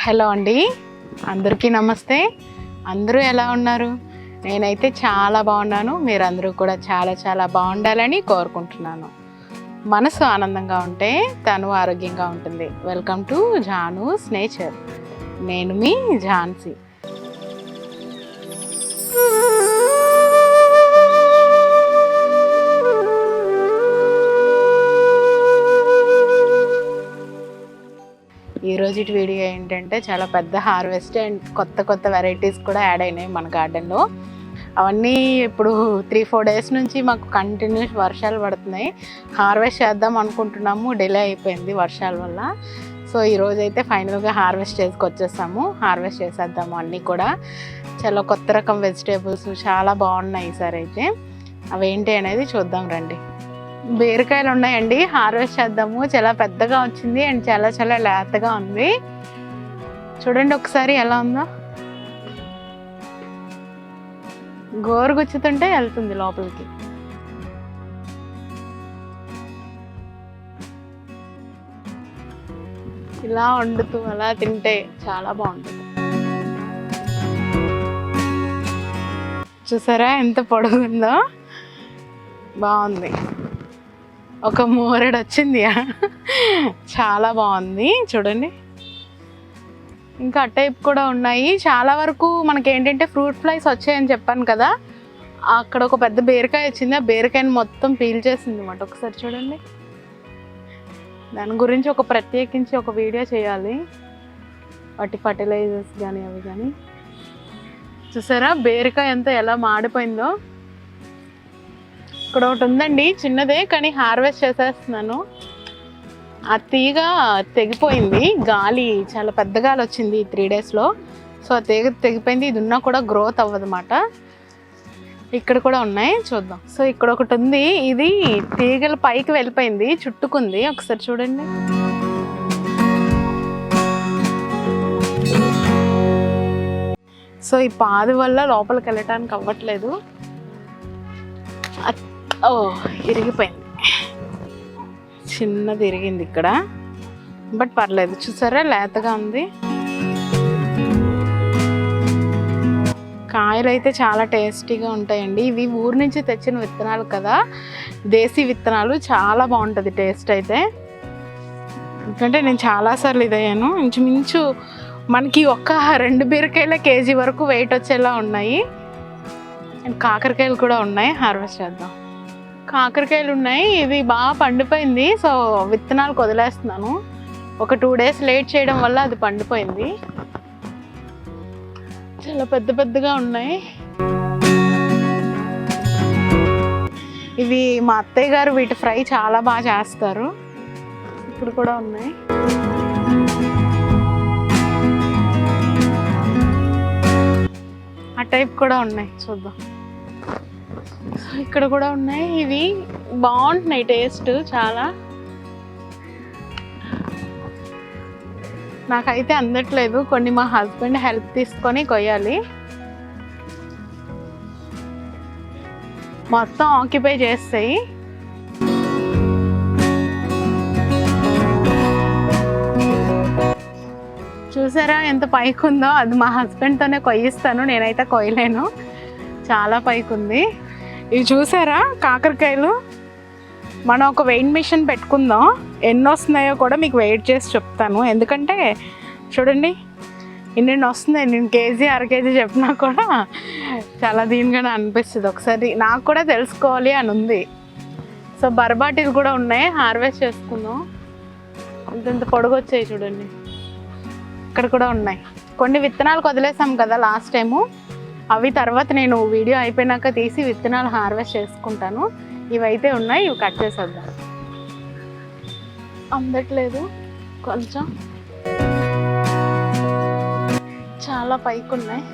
Hello అండి, అందరికీ నమస్తే. అందరూ ఎలా ఉన్నారు? నేనైతే చాలా బాగున్నాను. మీరందరూ కూడా చాలా చాలా బాగుండాలని కోరుకుంటున్నాను. మనసు ఆనందంగా ఉంటే తను ఆరోగ్యంగా ఉంటుంది. Welcome to Janu's nature. నేను మీ ఝాన్సీ. ఈరోజు వీడియో ఏంటంటే చాలా పెద్ద హార్వెస్ట్ అండ్ కొత్త వెరైటీస్ కూడా యాడ్ అయినాయి మన గార్డెన్లో. అవన్నీ ఇప్పుడు 3-4 డేస్ నుంచి మాకు కంటిన్యూస్ వర్షాలు పడుతున్నాయి. హార్వెస్ట్ చేద్దాం అనుకుంటున్నాము, డిలే అయిపోయింది వర్షాల వల్ల. సో ఈరోజు అయితే ఫైనల్గా హార్వెస్ట్ వచ్చేసాము. హార్వెస్ట్ చేసేద్దాము అన్నీ కూడా. చాలా కొత్త రకం వెజిటేబుల్స్ చాలా బాగున్నాయి ఈసారి అయితే. అవేంటి అనేది చూద్దాం రండి. బీరకాయలు ఉన్నాయండి, హార్వెస్ట్ చేద్దాము. చాలా పెద్దగా వచ్చింది అండ్ చాలా లేతగా ఉంది. చూడండి ఒకసారి ఎలా ఉందో. గోరు గుచ్చుతుంటే వెళ్తుంది లోపలికి. ఇలా వండుతూ అలా తింటే చాలా బాగుంటుంది. చూసారా ఎంత పొడుగుందో, బాగుంది. ఒక మూరెడు వచ్చింది, చాలా బాగుంది చూడండి. ఇంకా ఆ టైప్ కూడా ఉన్నాయి. చాలా వరకు మనకి ఏంటంటే ఫ్రూట్ ఫ్లైస్ వచ్చాయని చెప్పాను కదా, అక్కడ ఒక పెద్ద బీరకాయ వచ్చింది. ఆ బీరకాయని మొత్తం పీల్ చేసింది అన్నమాట. ఒకసారి చూడండి. దాని గురించి ప్రత్యేకించి ఒక వీడియో చేయాలి, వాటి ఫర్టిలైజర్స్ కానీ అవి కానీ. చూసారా బీరకాయ అంతా ఎలా మాడిపోయిందో. ఇక్కడ ఒకటి ఉందండి చిన్నదే, కానీ హార్వెస్ట్ చేసేస్తున్నాను. ఆ తీగ తెగిపోయింది, గాలి చాలా పెద్ద గాలి వచ్చింది ఈ 3 డేస్లో. సో ఆ తీగ తెగిపోయింది. ఇది ఉన్నా కూడా గ్రోత్ అవ్వదన్నమాట. ఇక్కడ కూడా ఉన్నాయి, చూద్దాం. సో ఇక్కడ ఒకటి ఉంది, ఇది తీగల పైకి వెళ్ళిపోయింది, చుట్టుకుంది. ఒకసారి చూడండి. సో ఈ పాదు వల్ల లోపలికి వెళ్ళటానికి అవ్వట్లేదు. ఇరిగిపోయింది, చిన్నది ఇరిగింది ఇక్కడ, బట్ పర్లేదు. చూసారా లేతగా ఉంది. కాయలు అయితే చాలా టేస్టీగా ఉంటాయండి. ఇవి ఊరు నుంచి తెచ్చిన విత్తనాలు కదా, దేశీ విత్తనాలు. చాలా బాగుంటుంది టేస్ట్ అయితే. ఎందుకంటే నేను చాలాసార్లు ఇదయ్యాను. ఇంచుమించు మనకి 1-2 బీరకాయల కేజీ వరకు వెయిట్ వచ్చేలా ఉన్నాయి. అండ్ కాకరకాయలు కూడా ఉన్నాయి, హార్వెస్ట్ చేద్దాం. కాకరకాయలు ఉన్నాయి, ఇవి బాగా పండిపోయింది. సో విత్తనాలకు వదిలేస్తున్నాను. ఒక 2 డేస్ లేట్ చేయడం వల్ల అది పండిపోయింది. చాలా పెద్దగా ఉన్నాయి. ఇవి మా అత్తయ్య గారు వీటి ఫ్రై చాలా బాగా చేస్తారు. ఇప్పుడు కూడా ఉన్నాయి. ఆ టైప్ కూడా ఉన్నాయి, చూద్దాం. ఇక్కడ కూడా ఉన్నాయి. ఇవి బాగుంటున్నాయి టేస్ట్ చాలా. నాకైతే అందట్లేదు, కొన్ని మా హస్బెండ్ హెల్ప్ తీసుకొని కొయ్యాలి. మొత్తం ఆక్యుపై చేస్తాయి. చూసారా ఎంత పైకి ఉందో. అది మా హస్బెండ్తోనే కొయ్యిస్తాను, నేనైతే కొయ్యలేను. చాలా పైకి ఉంది. ఇవి చూసారా కాకరకాయలు. మనం ఒక వెయిట్ మిషన్ పెట్టుకుందాం, ఎన్ని వస్తున్నాయో కూడా మీకు వెయిట్ చేసి చెప్తాను. ఎందుకంటే చూడండి ఇన్ని వస్తున్నాయి. నేను కేజీ 1/2 కేజీ చెప్పినా కూడా చాలా దీనిగానే అనిపిస్తుంది. ఒకసారి నాకు కూడా తెలుసుకోవాలి అని ఉంది. సో బర్బాటీలు కూడా ఉన్నాయి, హార్వెస్ట్ చేసుకుందాం. ఇంత పొడుగు వచ్చాయి చూడండి. ఇక్కడ కూడా ఉన్నాయి. కొన్ని విత్తనాలకు వదిలేసాం కదా లాస్ట్ టైము, అవి తర్వాత నేను వీడియో అయిపోయినాక తీసి విత్తనాలు హార్వెస్ట్ చేసుకుంటాను. ఇవైతే ఉన్నాయి, ఇవి కట్ చేసేద్దాం. అందట్లేదు కొంచెం, చాలా పైకి ఉన్నాయి.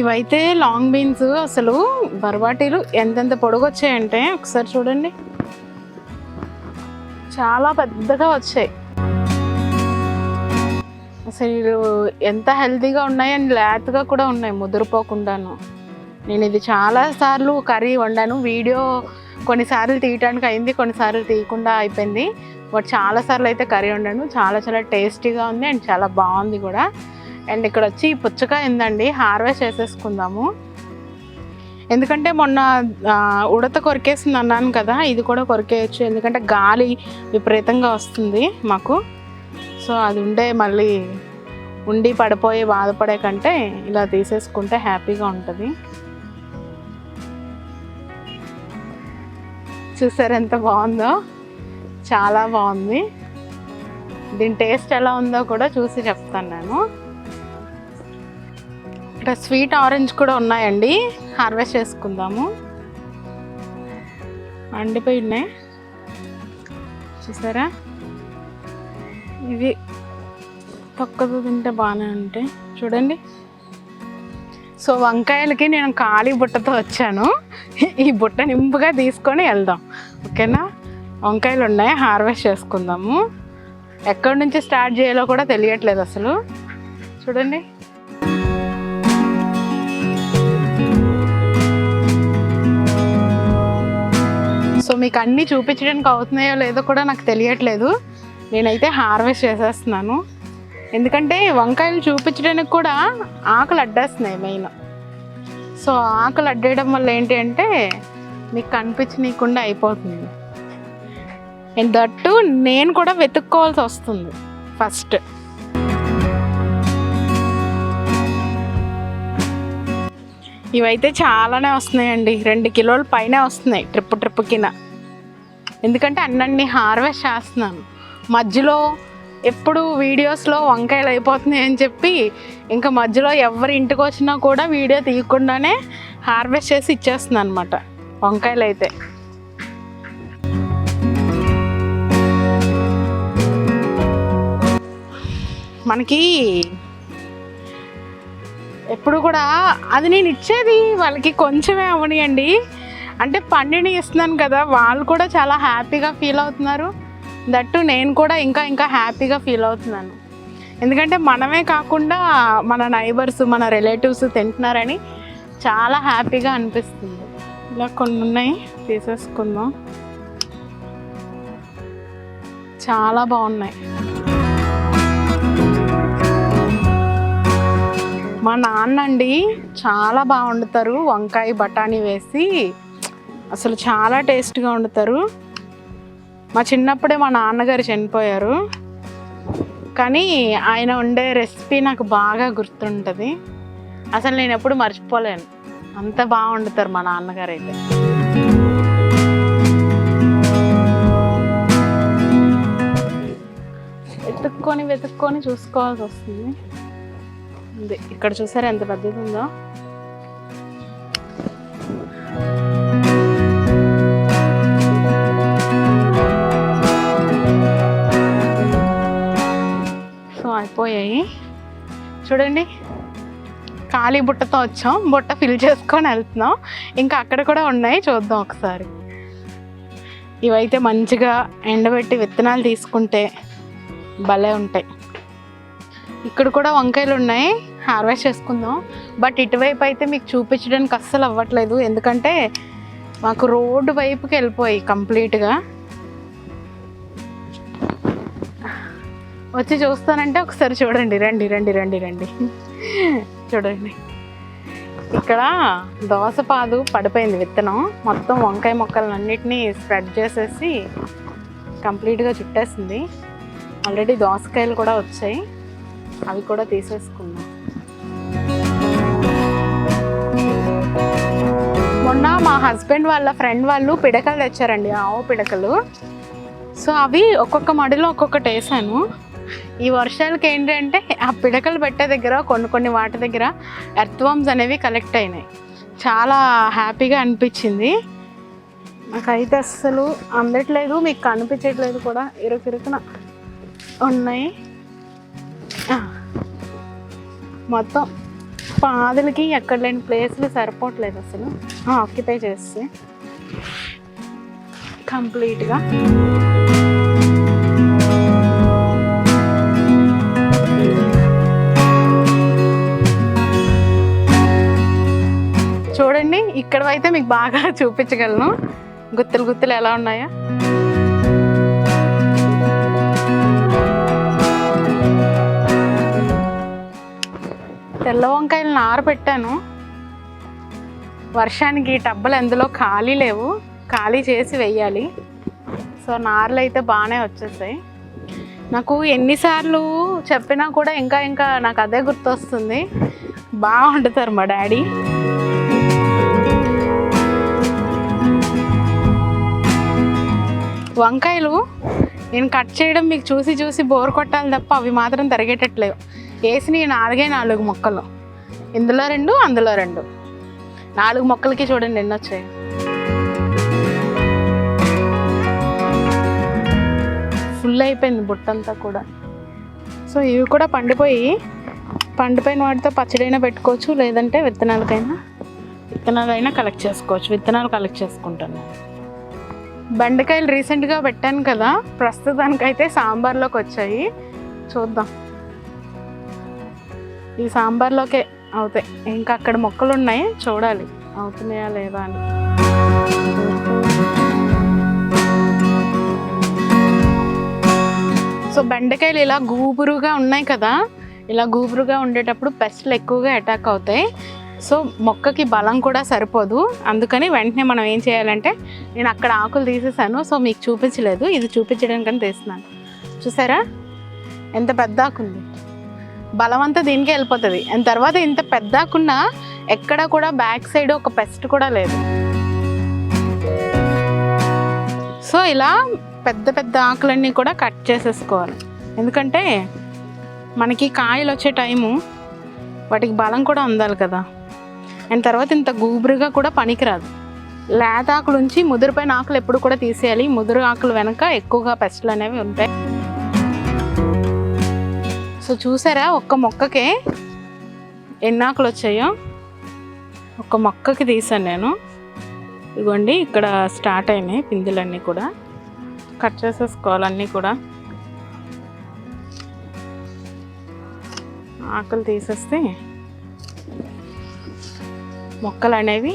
ఇవైతే లాంగ్ బీన్స్. అసలు బర్బాటీలు ఎంతెంత పొడుగు వచ్చాయంటే ఒకసారి చూడండి, చాలా పెద్దగా వచ్చాయి. అసలు ఎంత హెల్తీగా ఉన్నాయి అండ్ లేతగా కూడా ఉన్నాయి, ముదిరిపోకుండాను. నేను ఇది చాలాసార్లు కర్రీ వండాను. వీడియో కొన్నిసార్లు తీయటానికి అయింది, కొన్నిసార్లు తీయకుండా అయిపోయింది. బట్ చాలాసార్లు అయితే కర్రీ వండాను. చాలా చాలా టేస్టీగా ఉంది అండ్ చాలా బాగుంది కూడా. అండ్ ఇక్కడ వచ్చి పుచ్చకాయ ఉందండి, హార్వెస్ట్ చేసేసుకుందాము. ఎందుకంటే మొన్న ఉడత కొరికేసింది అన్నాను కదా, ఇది కూడా కొరికేయచ్చు. ఎందుకంటే గాలి విపరీతంగా వస్తుంది మాకు. సో అది మళ్ళీ ఉండి పడిపోయి బాధపడే కంటే ఇలా తీసేసుకుంటే హ్యాపీగా ఉంటుంది. చూసారు ఎంత బాగుందో, చాలా బాగుంది. దీని టేస్ట్ ఎలా ఉందో కూడా చూసి చెప్తాను నేను. ఇక్కడ స్వీట్ ఆరెంజ్ కూడా ఉన్నాయండి, హార్వెస్ట్ చేసుకుందాము. అండిపోయి ఉన్నాయి చూసారా, ఇవి తొక్కతో తింటే బాగానే ఉంటాయి చూడండి. సో వంకాయలకి నేను ఖాళీ బుట్టతో వచ్చాను, ఈ బుట్ట నింపుగా తీసుకొని వెళ్దాం, ఓకేనా. వంకాయలు ఉన్నాయి, హార్వెస్ట్ చేసుకుందాము. ఎక్కడి నుంచి స్టార్ట్ చేయాలో కూడా తెలియట్లేదు అసలు. చూడండి సో మీకు అన్నీ చూపించడానికి అవుతున్నాయో లేదో కూడా నాకు తెలియట్లేదు. నేనైతే హార్వెస్ట్ చేసేస్తున్నాను, ఎందుకంటే వంకాయలు చూపించడానికి కూడా ఆకులు అడ్డేస్తున్నాయి మెయిన్. సో ఆకులు అడ్డేయడం వల్ల ఏంటి అంటే మీకు కనిపించనీయకుండా అయిపోతుంది. అండ్ దట్టు నేను కూడా వెతుక్కోవాల్సి వస్తుంది ఫస్ట్. ఇవైతే చాలానే వస్తున్నాయండి, 2 కిలోల పైన వస్తున్నాయి ట్రిప్ కింద. ఎందుకంటే అన్నీ హార్వెస్ట్ చేస్తున్నాను. మధ్యలో ఎప్పుడు వీడియోస్లో వంకాయలు అయిపోతున్నాయి అని చెప్పి ఇంకా మధ్యలో ఎవరి ఇంటికి వచ్చినా కూడా వీడియో తీయకుండానే హార్వెస్ట్ చేసి ఇచ్చేస్తున్నాను అనమాట వంకాయలు అయితే. మనకి ఎప్పుడు కూడా అది నేను ఇచ్చేది వాళ్ళకి కొంచెమే అవనియండి, అంటే పండిని ఇస్తున్నాను కదా, వాళ్ళు కూడా చాలా హ్యాపీగా ఫీల్ అవుతున్నారు. దట్టు నేను కూడా ఇంకా హ్యాపీగా ఫీల్ అవుతున్నాను. ఎందుకంటే మనమే కాకుండా మన నైబర్స్, మన రిలేటివ్స్ తింటున్నారని చాలా హ్యాపీగా అనిపిస్తుంది. ఇలా కొన్ని ఉన్నాయి, తీసేసుకుందాం. చాలా బాగున్నాయి. మా నాన్న అండి చాలా బాగా వండుతారు, వంకాయ బఠానీ వేసి అసలు చాలా టేస్ట్గా వండుతారు. మా చిన్నప్పుడే మా నాన్నగారు చనిపోయారు, కానీ ఆయన వండే రెసిపీ నాకు బాగా గుర్తుంటుంది. అసలు నేను ఎప్పుడు మర్చిపోలేను, అంత బాగా వండుతారు మా నాన్నగారు అయితే. వెతుక్కొని చూసుకోవాల్సి వస్తుంది. ఇక్కడ చూసారా ఎంత పెద్దది ఉందో. సో అయిపోయాయి చూడండి, ఖాళీ బుట్టతో వచ్చాం, బుట్ట ఫిల్ చేసుకొని వెళ్తున్నాం. ఇంకా అక్కడ కూడా ఉన్నాయి, చూద్దాం ఒకసారి. ఇవైతే మంచిగా ఎండబెట్టి విత్తనాలు తీసుకుంటే భలే ఉంటాయి. ఇక్కడ కూడా వంకాయలు ఉన్నాయి, హార్వెస్ట్ చేసుకుందాం. బట్ ఇటువైపు అయితే మీకు చూపించడానికి అస్సలు అవ్వట్లేదు, ఎందుకంటే మాకు రోడ్డు వైపుకి వెళ్ళిపోయి కంప్లీట్గా. వచ్చి చూస్తానంటే ఒకసారి చూడండి, రండి చూడండి. ఇక్కడ దోసపాదు పడిపోయింది విత్తనం, మొత్తం వంకాయ మొక్కలన్నిటినీ స్ప్రెడ్ చేసేసి కంప్లీట్గా చుట్టేసింది. ఆల్రెడీ దోసకాయలు కూడా వచ్చాయి, అవి కూడా తీసేసుకున్నాం. మొన్న మా హస్బెండ్ వాళ్ళ ఫ్రెండ్ వాళ్ళు పిడకలు తెచ్చారండి, ఆవు పిడకలు. సో అవి ఒక్కొక్క మడిలో ఒక్కొక్కటి వేసాను. ఈ వర్షాలకి ఏంటంటే ఆ పిడకలు పెట్టే దగ్గర కొన్ని వాటి దగ్గర ఎర్త్వామ్స్ అనేవి కలెక్ట్ అయినాయి. చాలా హ్యాపీగా అనిపించింది నాకైతే. అస్సలు అందట్లేదు, మీకు కనిపించట్లేదు కూడా, ఇరుకున ఉన్నాయి. మొత్తం పాదులకి ఎక్కడ లేని ప్లేస్లు సరిపోవట్లేదు అసలు, ఆక్యుపై చేస్తే కంప్లీట్గా. చూడండి ఇక్కడ అయితే మీకు బాగా చూపించగలను, గుత్తులు ఎలా ఉన్నాయో. తెల్ల వంకాయలు నార పెట్టాను. వర్షానికి టబ్బలు ఎందులో ఖాళీ లేవు, ఖాళీ చేసి వెయ్యాలి. సో నారలు అయితే బాగానే వచ్చేసాయి. నాకు ఎన్నిసార్లు చెప్పినా కూడా ఇంకా నాకు అదే గుర్తొస్తుంది. బాగా వండుతారు మా డాడీ. వంకాయలు నేను కట్ చేయడం మీకు చూసి బోర్ కొట్టాలి తప్ప అవి మాత్రం తరిగేటట్లేవు. వేసిన 4 ముక్కలు, ఇందులో 2 అందులో 2, 4 ముక్కలకి చూడండి ఎన్ని వచ్చాయి. ఫుల్ అయిపోయింది బుట్టంతా కూడా. సో ఇవి కూడా పండిపోయిన వాటితో పచ్చడైనా పెట్టుకోవచ్చు, లేదంటే విత్తనాలైనా కలెక్ట్ చేసుకోవచ్చు. విత్తనాలు కలెక్ట్ చేసుకుంటాను. బెండకాయలు రీసెంట్గా పెట్టాను కదా, ప్రస్తుతానికైతే సాంబార్లోకి వచ్చాయి. చూద్దాం, ఈ సాంబార్లోకే అవుతాయి. ఇంకా అక్కడ మొక్కలు ఉన్నాయి, చూడాలి అవుతున్నాయా లేదా అని. సో బెండకాయలు ఇలా గూబురుగా ఉన్నాయి కదా, ఇలా గూబురుగా ఉండేటప్పుడు పెస్ట్లు ఎక్కువగా అటాక్ అవుతాయి. సో మొక్కకి బలం కూడా సరిపోదు. అందుకని వెంటనే మనం ఏం చేయాలంటే, నేను అక్కడ ఆకులు తీసేసాను, సో మీకు చూపించలేదు, ఇది చూపించడానికని తీస్తున్నాను. చూసారా ఎంత పెద్ద ఆకుంది, బలం అంతా దీనికే వెళ్ళిపోతుంది. అండ్ తర్వాత ఇంత పెద్ద ఆకున్నా ఎక్కడ కూడా బ్యాక్ సైడ్ ఒక పెస్ట్ కూడా లేదు. సో ఇలా పెద్ద ఆకులన్నీ కూడా కట్ చేసేసుకోవాలి. ఎందుకంటే మనకి కాయలు వచ్చే టైము, వాటికి బలం కూడా ఉండాలి కదా. అండ్ తర్వాత ఇంత గూబురుగా కూడా పనికిరాదు. లేత ఆకుల నుంచి ముదిరిపోయిన ఆకులు ఎప్పుడు కూడా తీసేయాలి. ముదురు ఆకులు వెనక ఎక్కువగా పెస్ట్లు అనేవి ఉంటాయి. సో చూసారా ఒక్క మొక్కకే ఎన్ని ఆకులు వచ్చాయో. ఒక్క మొక్కకి తీసాను నేను. ఇదిగోండి ఇక్కడ స్టార్ట్ అయినాయి పిందులన్నీ కూడా. కట్ చేసేసుకోవాలన్నీ కూడా. ఆకులు తీసేస్తే మొక్కలు అనేవి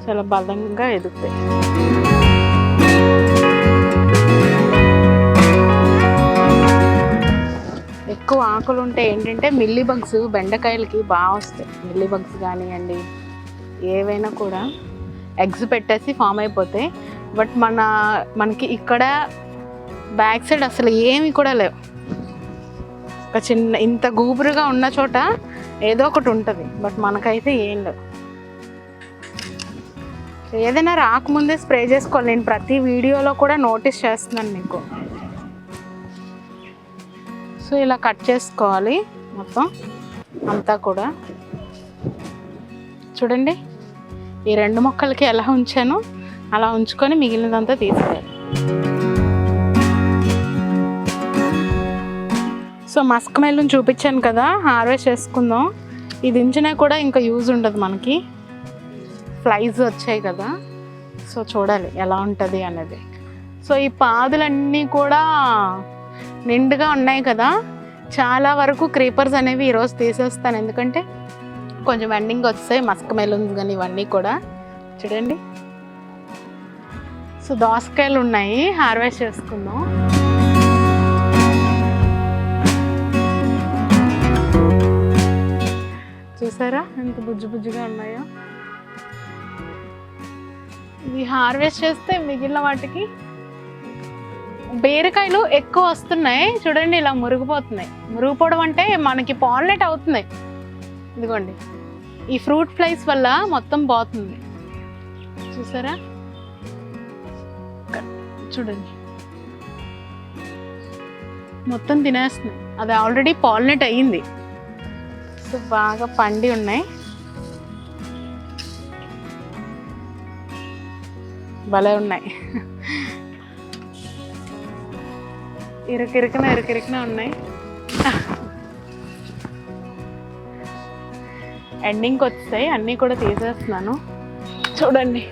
చాలా బలంగా ఎదుగుతాయి. ఎక్కువ ఆకులు ఉంటే ఏంటంటే మిల్లీ బగ్స్ బెండకాయలకి బాగా వస్తాయి. మిల్లీ బగ్స్ కానివ్వండి, ఏవైనా కూడా ఎగ్స్ పెట్టేసి ఫామ్ అయిపోతాయి. బట్ మనకి ఇక్కడ బ్యాక్ సైడ్ అసలు ఏమి కూడా లేవు. ఒక చిన్న ఇంత గూబురుగా ఉన్న చోట ఏదో ఒకటి ఉంటుంది, బట్ మనకైతే ఏం లేవు. ఏదైనా రాకముందే స్ప్రే చేసుకోవాలి. నేను ప్రతి వీడియోలో కూడా నోటీస్ చేస్తున్నాను మీకు. సో ఇలా కట్ చేసుకోవాలి మొత్తం అంతా కూడా. చూడండి ఈ 2 మొక్కలకి ఎలా ఉంచాను, అలా ఉంచుకొని మిగిలినదంతా తీసేయాలి. సో మస్క్ మెలన్ చూపించాను కదా, హార్వెస్ట్ చేసుకుందాం. ఇది ఉంచినా కూడా ఇంకా యూజ్ ఉండదు మనకి, ఫ్లైస్ వచ్చాయి కదా. సో చూడాలి ఎలా ఉంటుంది అనేది. సో ఈ పాదులన్నీ కూడా నిండుగా ఉన్నాయి కదా, చాలా వరకు క్రీపర్స్ అనేవి ఈరోజు తీసేస్తాను. ఎందుకంటే కొంచెం ఎండింగ్ వస్తాయి మస్క్ మెలన్స్ కానీ ఇవన్నీ కూడా. చూడండి సో దోసకాయలు ఉన్నాయి, హార్వెస్ట్ చేసుకుందాం. చూసారా ఎంత బుజ్జిగా ఉన్నాయో. ఇవి హార్వెస్ట్ చేస్తే మిగిలిన వాటికి బీరకాయలు ఎక్కువ వస్తున్నాయి. చూడండి ఇలా మురిగిపోతున్నాయి. మురిగిపోవడం అంటే మనకి పాలినేట్ అవుతున్నాయి. ఇదిగోండి ఈ ఫ్రూట్ ఫ్లైస్ వల్ల మొత్తం పోతుంది. చూసారా చూడండి మొత్తం తినేస్తున్నాయి. అది ఆల్రెడీ పాలినేట్ అయ్యింది. సో బాగా పండి ఉన్నాయి. భలే ఉన్నాయి. ఇరుకిరికిన ఉన్నాయి. ఎండింగ్కి వచ్చాయి, అన్నీ కూడా తీసేస్తున్నాను. చూడండి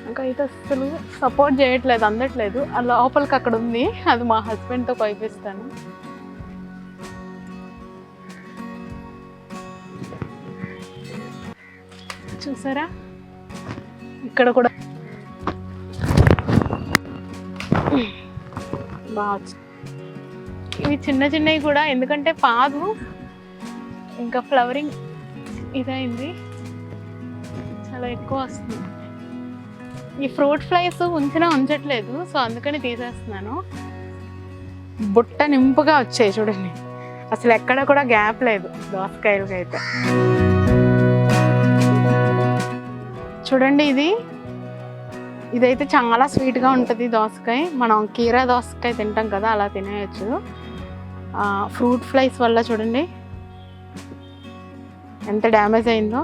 నాకైతే అసలు సపోర్ట్ చేయట్లేదు, అందట్లేదు. ఆ లోపలికి అక్కడ ఉంది, అది మా హస్బెండ్తో కోయిపిస్తాను. చూసారా ఇక్కడ కూడా బాగా ఇవి చిన్నవి కూడా. ఎందుకంటే పాదు ఇంకా ఫ్లవరింగ్ ఇదైంది, చాలా ఎక్కువ వస్తుంది. ఈ ఫ్రూట్ ఫ్లైస్ ఉంచట్లేదు, సో అందుకని తీసేస్తున్నాను. బుట్ట నింపుగా వచ్చాయి చూడండి, అసలు ఎక్కడ కూడా గ్యాప్ లేదు దోసకాయలకి అయితే. చూడండి ఇదైతే చాలా స్వీట్గా ఉంటుంది దోసకాయ. మనం కీరా దోసకాయ తింటాం కదా, అలా తినేయచ్చు. ఫ్రూట్ ఫ్లైస్ వల్ల చూడండి ఎంత డ్యామేజ్ అయిందో,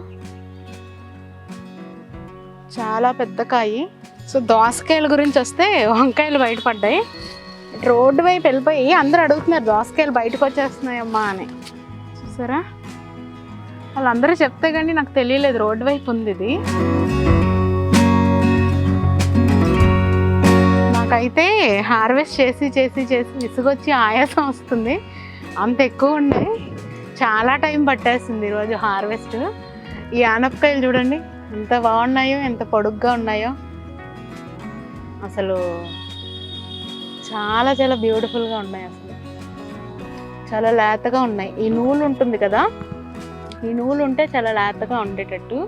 చాలా పెద్ద కాయి. సో దోసకాయల గురించి వస్తే వంకాయలు బయటపడ్డాయి. రోడ్డు వైపు వెళ్ళిపోయి అందరూ అడుగుతున్నారు దోసకాయలు బయటకు వచ్చేస్తున్నాయమ్మా అని. చూసారా, వాళ్ళందరూ చెప్తే కానీ నాకు తెలియలేదు రోడ్డు వైపు ఉంది ఇది. నాకైతే హార్వెస్ట్ చేసి చేసి చేసి విసుగొచ్చి ఆయాసం వస్తుంది, అంత ఎక్కువ ఉన్నాయి. చాలా టైం పట్టేస్తుంది ఈరోజు హార్వెస్ట్. ఈ ఆనపకాయలు చూడండి ఎంత బాగున్నాయో, ఎంత పొడుగ్గా ఉన్నాయో, అసలు చాలా చాలా బ్యూటిఫుల్గా ఉన్నాయి. అసలు చాలా లేతగా ఉన్నాయి. ఈ నూలు ఉంటుంది కదా, ఈ నూలు ఉంటే చాలా లేతగా ఉండేటట్టు.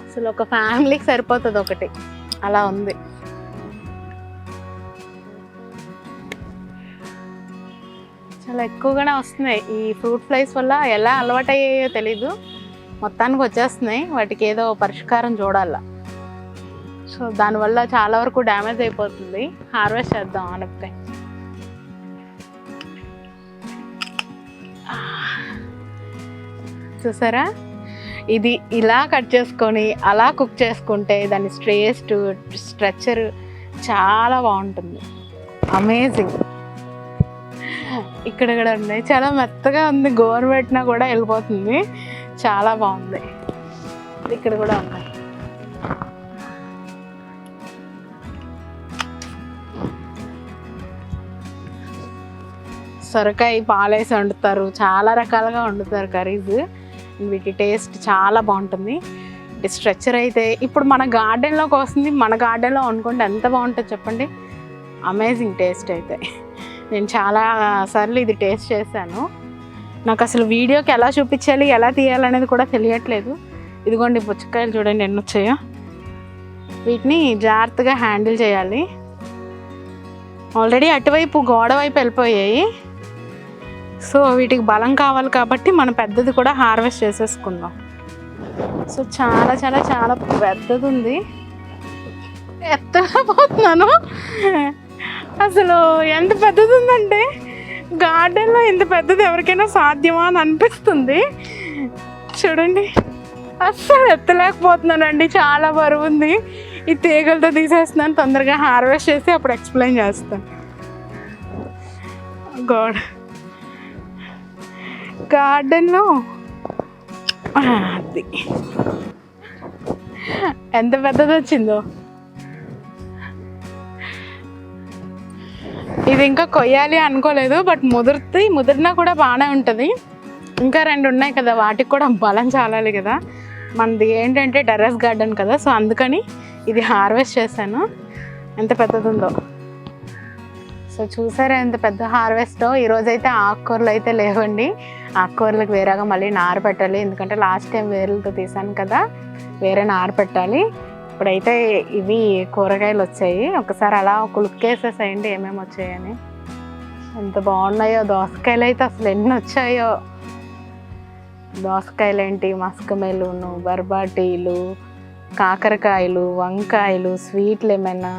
అసలు ఒక ఫ్యామిలీకి సరిపోతుంది ఒకటి, అలా ఉంది. చాలా ఎక్కువగానే వస్తున్నాయి. ఈ ఫ్రూట్ ఫ్లైస్ వల్ల ఎలా అలవాటు అయ్యాయో తెలీదు, మొత్తానికి వచ్చేస్తున్నాయి. వాటికి ఏదో పరిష్కారం చూడాల. సో దానివల్ల చాలా వరకు డ్యామేజ్ అయిపోతుంది. హార్వెస్ట్ చేద్దాం ఆనపకాయ. చూసారా, ఇది ఇలా కట్ చేసుకొని అలా కుక్ చేసుకుంటే దాని స్ట్రక్చర్ చాలా బాగుంటుంది. అమేజింగ్. ఇక్కడ కూడా ఉన్నాయి, చాలా మెత్తగా ఉంది, గోరు పెట్టినా కూడా వెళ్ళిపోతుంది, చాలా బాగుంది. ఇక్కడ కూడా ఉన్నాయి. సొరకాయ పాలేసి వండుతారు, చాలా రకాలుగా వండుతారు కర్రీస్. వీటి టేస్ట్ చాలా బాగుంటుంది. స్ట్రక్చర్ అయితే ఇప్పుడు మన గార్డెన్లోకి వస్తుంది, మన గార్డెన్లో వండుకుంటే ఎంత బాగుంటుంది చెప్పండి. అమేజింగ్ టేస్ట్ అయితే. నేను చాలా సార్లు ఇది టేస్ట్ చేశాను. నాకు అసలు వీడియోకి ఎలా చూపించాలి, ఎలా తీయాలనేది కూడా తెలియట్లేదు. ఇదిగోండి పుచ్చకాయలు చూడండి ఎన్ని వచ్చాయో. వీటిని జాగ్రత్తగా హ్యాండిల్ చేయాలి. ఆల్రెడీ అటువైపు గోడ వైపు వెళ్ళిపోయాయి. సో వీటికి బలం కావాలి కాబట్టి మనం పెద్దది కూడా హార్వెస్ట్ చేసేసుకుందాం. సో చాలా చాలా చాలా పెద్దది ఉంది, ఎత్తలేకపోతున్నాను. అసలు ఎంత పెద్దది ఉందంటే గార్డెన్లో ఇంత పెద్దది ఎవరికైనా సాధ్యమా అని అనిపిస్తుంది. చూడండి, అస్సలు ఎత్తలేకపోతున్నానండి, చాలా బరువు ఉంది. ఈ తీగలతో తీసేస్తున్నాను, తొందరగా హార్వెస్ట్ చేసి అప్పుడు ఎక్స్ప్లెయిన్ చేస్తాను. గార్డెన్లో అది ఎంత పెద్దది వచ్చిందో. ఇది ఇంకా కొయ్యాలి అనుకోలేదు, బట్ ముదిరినా కూడా బాగానే ఉంటుంది. ఇంకా 2 ఉన్నాయి కదా, వాటికి కూడా బలం చాలాలి కదా. మనది ఏంటంటే టెర్రస్ గార్డెన్ కదా, సో అందుకని ఇది హార్వెస్ట్ చేశాను. ఎంత పెద్దది ఉందో. సో చూసారా ఎంత పెద్ద హార్వెస్టో. ఈరోజైతే ఆకుకూరలు అయితే లేవండి, ఆకుకూరలకు వేరేగా మళ్ళీ నారు పెట్టాలి. ఎందుకంటే లాస్ట్ టైం వేర్లతో తీసాను కదా, వేరే నారు పెట్టాలి. ఇప్పుడైతే ఇవి కూరగాయలు వచ్చాయి. ఒకసారి అలా ఒక లుక్ వేసేసేయండి ఏమేమి వచ్చాయని. ఎంత బాగున్నాయో దోసకాయలు అయితే, అసలు ఎన్ని వచ్చాయో. దోసకాయలు ఏంటి, మస్క్ మెలూను, బర్బాటీలు, కాకరకాయలు, వంకాయలు, స్వీట్ లెమన్,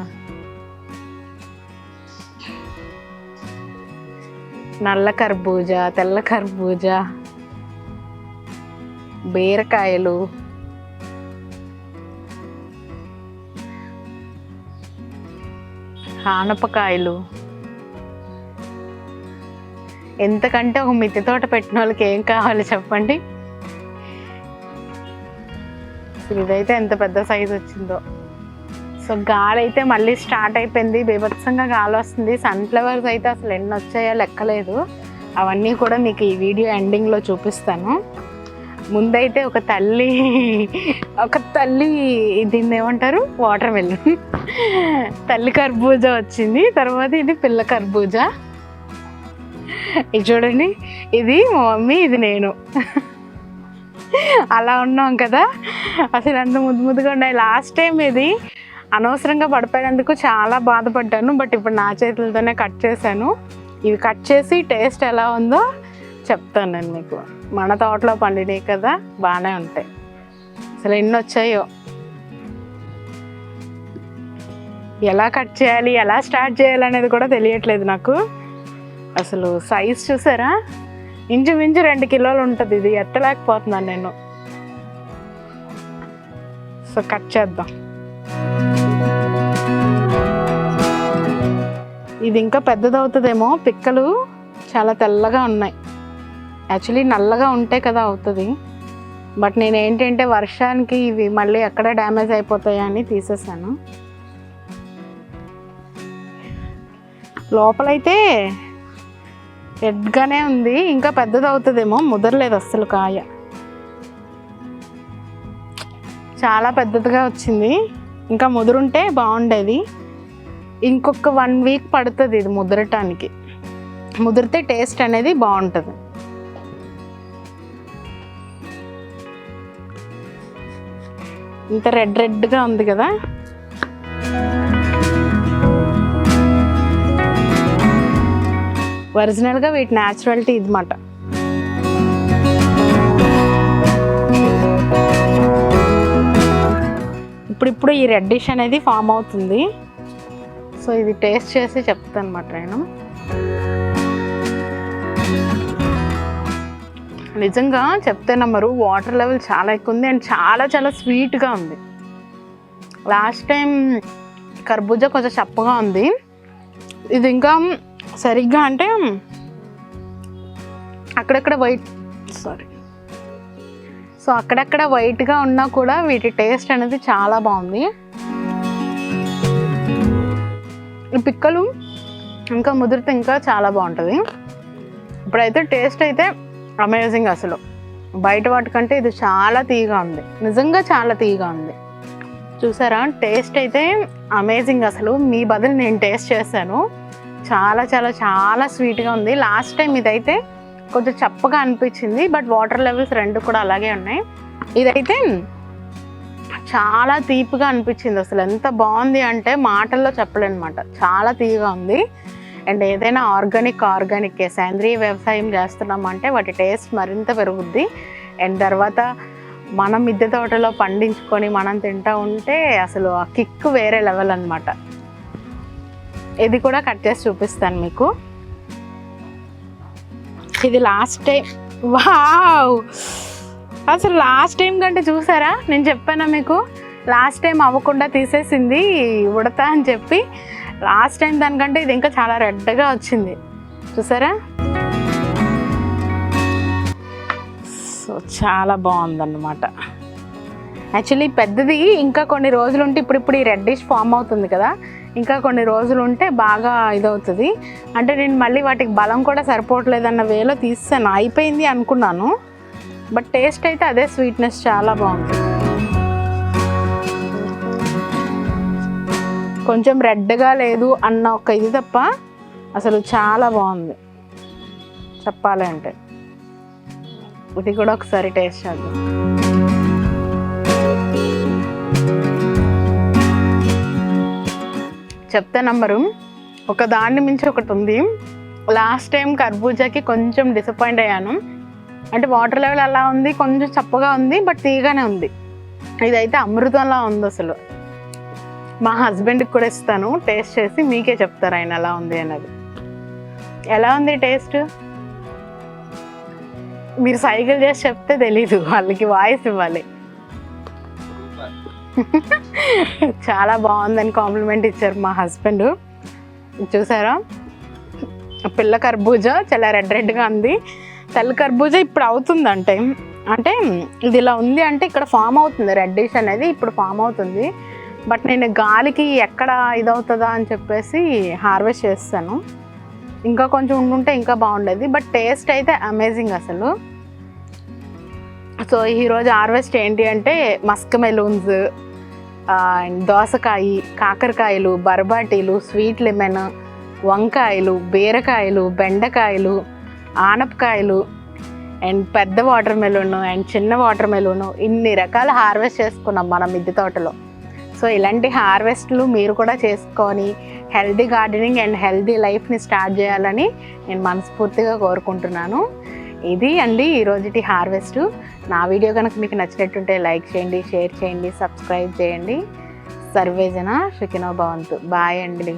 నల్ల కర్బూజా, తెల్ల కర్బూజా, బీరకాయలు, ఆనపకాయలు. ఎంతకంటే ఒక మిద్దె తోట పెట్టిన వాళ్ళకి ఏం కావాలి చెప్పండి. ఇదైతే ఎంత పెద్ద సైజు వచ్చిందో. సో గాలి అయితే మళ్ళీ స్టార్ట్ అయిపోయింది, బీభత్సంగా గాలి వస్తుంది. సన్ఫ్లవర్స్ అయితే అసలు ఎన్ని వచ్చాయో లెక్కలేదు. అవన్నీ కూడా మీకు ఈ వీడియో ఎండింగ్లో చూపిస్తాను. ముందైతే ఒక తల్లి దీన్ని ఏమంటారు, వాటర్ మెలన్, తల్లి కర్బూజా వచ్చింది. తర్వాత ఇది పిల్ల కర్బూజా. ఇది చూడండి, ఇది మా మమ్మీ, ఇది నేను. అలా ఉన్నాం కదా, అసలు అంత ముద్దుగా ఉన్నాయి. లాస్ట్ టైం ఇది అనవసరంగా పడిపోయినందుకు చాలా బాధపడ్డాను. బట్ ఇప్పుడు నా చేతులతోనే కట్ చేశాను. ఇవి కట్ చేసి టేస్ట్ ఎలా ఉందో చెప్తాను నేను మీకు. మన తోటలో పండినాయి కదా, బాగానే ఉంటాయి. అసలు ఎన్ని వచ్చాయో, ఎలా కట్ చేయాలి, ఎలా స్టార్ట్ చేయాలి అనేది కూడా తెలియట్లేదు నాకు. అసలు సైజ్ చూసారా, ఇంచుమించు 2 కిలోలు ఉంటుంది. ఇది ఎత్తలేకపోతున్నాను నేను. సో కట్ చేద్దాం. ఇది ఇంకా పెద్దదవుతుందేమో. పిక్కలు చాలా తెల్లగా ఉన్నాయి. యాక్చువల్లీ నల్లగా ఉంటే కదా అవుతుంది. బట్ నేను ఏంటంటే వర్షానికి ఇవి మళ్ళీ ఎక్కడ డ్యామేజ్ అయిపోతాయని తీసేసాను. లోపలైతే రెడ్గానే ఉంది. ఇంకా పెద్దదవుతుందేమో, ముదరలేదు అస్సలు కాయ. చాలా పెద్దదిగా వచ్చింది. ఇంకా ముదురుంటే బాగుండేది. ఇంకొక 1 వీక్ పడుతుంది ఇది ముదరటానికి. ముదిరితే టేస్ట్ అనేది బాగుంటుంది. ఇంత రెడ్గా ఉంది కదా. ఒరిజినల్గా వీటి న్యాచురాలిటీ ఇదన్నమాట. ఇప్పుడు ఈ రెడ్డిష్ అనేది ఫామ్ అవుతుంది. సో ఇది టేస్ట్ చేసి చెప్తాను అన్నమాట నేను. నిజంగా చెప్తే నమ్మరు, వాటర్ లెవెల్ చాలా ఎక్కువ ఉంది అండ్ చాలా స్వీట్గా ఉంది. లాస్ట్ టైం కర్బూజా కొంచెం చప్పగా ఉంది. ఇది ఇంకా సరిగ్గా అంటే అక్కడక్కడ అక్కడక్కడ వైట్గా ఉన్నా కూడా వీటి టేస్ట్ అనేది చాలా బాగుంది. ఈ పిక్కలు ఇంకా ముదిరితే ఇంకా చాలా బాగుంటుంది. ఇప్పుడైతే టేస్ట్ అయితే అమేజింగ్. అసలు బయట వాటికంటే ఇది చాలా తీయగా ఉంది. నిజంగా చాలా తీయగా ఉంది. చూసారా, టేస్ట్ అయితే అమేజింగ్. అసలు మీ బదులు నేను టేస్ట్ చేశాను. చాలా స్వీట్గా ఉంది. లాస్ట్ టైం ఇదైతే కొంచెం చప్పగా అనిపించింది. బట్ వాటర్ లెవెల్స్ 2 కూడా అలాగే ఉన్నాయి. ఇదైతే చాలా తీపిగా అనిపించింది. అసలు ఎంత బాగుంది అంటే మాటల్లో చెప్పలేనమాట. చాలా తీయగా ఉంది. అండ్ ఏదైనా ఆర్గానిక్ సేంద్రీయ వ్యవసాయం చేస్తున్నామంటే వాటి టేస్ట్ మరింత పెరుగుద్ది. అండ్ తర్వాత మనం మిద్దె తోటలో పండించుకొని మనం తింటూ ఉంటే అసలు ఆ కిక్ వేరే లెవెల్ అనమాట. ఇది కూడా కట్ చేసి చూపిస్తాను మీకు. ఇది లాస్ట్ టైం, వావ్, అసలు లాస్ట్ టైం కంటే చూసారా, నేను చెప్పానా మీకు లాస్ట్ టైం అవ్వకుండా తీసేసింది ఉడతా అని చెప్పి. లాస్ట్ టైం దానికంటే ఇది ఇంకా చాలా రెడ్గా వచ్చింది. చూసారా, సో చాలా బాగుందన్నమాట. యాక్చువల్లీ పెద్దది ఇంకా కొన్ని రోజులు ఉంటే, ఇప్పుడు ఈ రెడ్డిష్ ఫామ్ అవుతుంది కదా, ఇంకా కొన్ని రోజులు ఉంటే బాగా ఇదవుతుంది. అంటే నేను మళ్ళీ వాటికి బలం కూడా సరిపోవట్లేదన్న వేలో తీసాను. అయిపోయింది అనుకున్నాను. బట్ టేస్ట్ అయితే అదే స్వీట్నెస్ చాలా బాగుంది. కొంచెం రెడ్గా లేదు అన్న ఒక ఇది తప్ప అసలు చాలా బాగుంది చెప్పాలి అంటే. ఇది కూడా ఒకసారి టేస్ట్ చేద్దాం. చెప్తే నంబరు, ఒక దాన్ని మించి ఒకటి ఉంది. లాస్ట్ టైం కర్బూజాకి కొంచెం డిసప్పాయింట్ అయ్యాను. అంటే వాటర్ లెవెల్ అలా ఉంది, కొంచెం చప్పగా ఉంది, బట్ తీగానే ఉంది. ఇదైతే అమృతంలా ఉంది అసలు. మా హస్బెండ్కి కూడా ఇస్తాను, టేస్ట్ చేసి మీకే చెప్తారు ఆయన ఎలా ఉంది అన్నది. ఎలా ఉంది టేస్ట్? మీరు సైకిల్ చేసి చెప్తే తెలీదు, వాళ్ళకి వాయిస్ ఇవ్వాలి. చాలా బాగుందని కాంప్లిమెంట్ ఇచ్చారు మా హస్బెండ్. చూసారా, పిల్ల కర్బూజా చాలా రెడ్గా ఉంది. తెల్ల కర్బూజా ఇప్పుడు అవుతుంది. అంటే ఇది ఇలా ఉంది అంటే ఇక్కడ ఫామ్ అవుతుంది, రెడ్డిష్ అనేది ఇప్పుడు ఫామ్ అవుతుంది. బట్ నేను గాలికి ఎక్కడ ఇదవుతుందా అని చెప్పేసి హార్వెస్ట్ చేస్తాను. ఇంకా కొంచెం ఉండుంటే ఇంకా బాగుండేది. బట్ టేస్ట్ అయితే అమేజింగ్. అసలు సో ఈరోజు హార్వెస్ట్ ఏంటి అంటే మస్క్ మెలూన్స్, దోసకాయ, కాకరకాయలు, బర్బాటీలు, స్వీట్ లెమన్, వంకాయలు, బీరకాయలు, బెండకాయలు, ఆనపకాయలు అండ్ పెద్ద వాటర్ మెలూన్ అండ్ చిన్న వాటర్ మెలూన్, ఇన్ని రకాల హార్వెస్ట్ చేసుకున్నాం మన మిద్దె తోటలో. సో ఇలాంటి హార్వెస్ట్లు మీరు కూడా చేసుకొని హెల్దీ గార్డెనింగ్ అండ్ హెల్దీ లైఫ్ని స్టార్ట్ చేయాలని నేను మనస్ఫూర్తిగా కోరుకుంటున్నాను. ఇది అండి ఈరోజుటి హార్వెస్ట్. నా వీడియో కనుక మీకు నచ్చినట్టుంటే లైక్ చేయండి, షేర్ చేయండి, సబ్స్క్రైబ్ చేయండి. సర్వేజన సుఖినో భవంతు. బాయ్ అండి.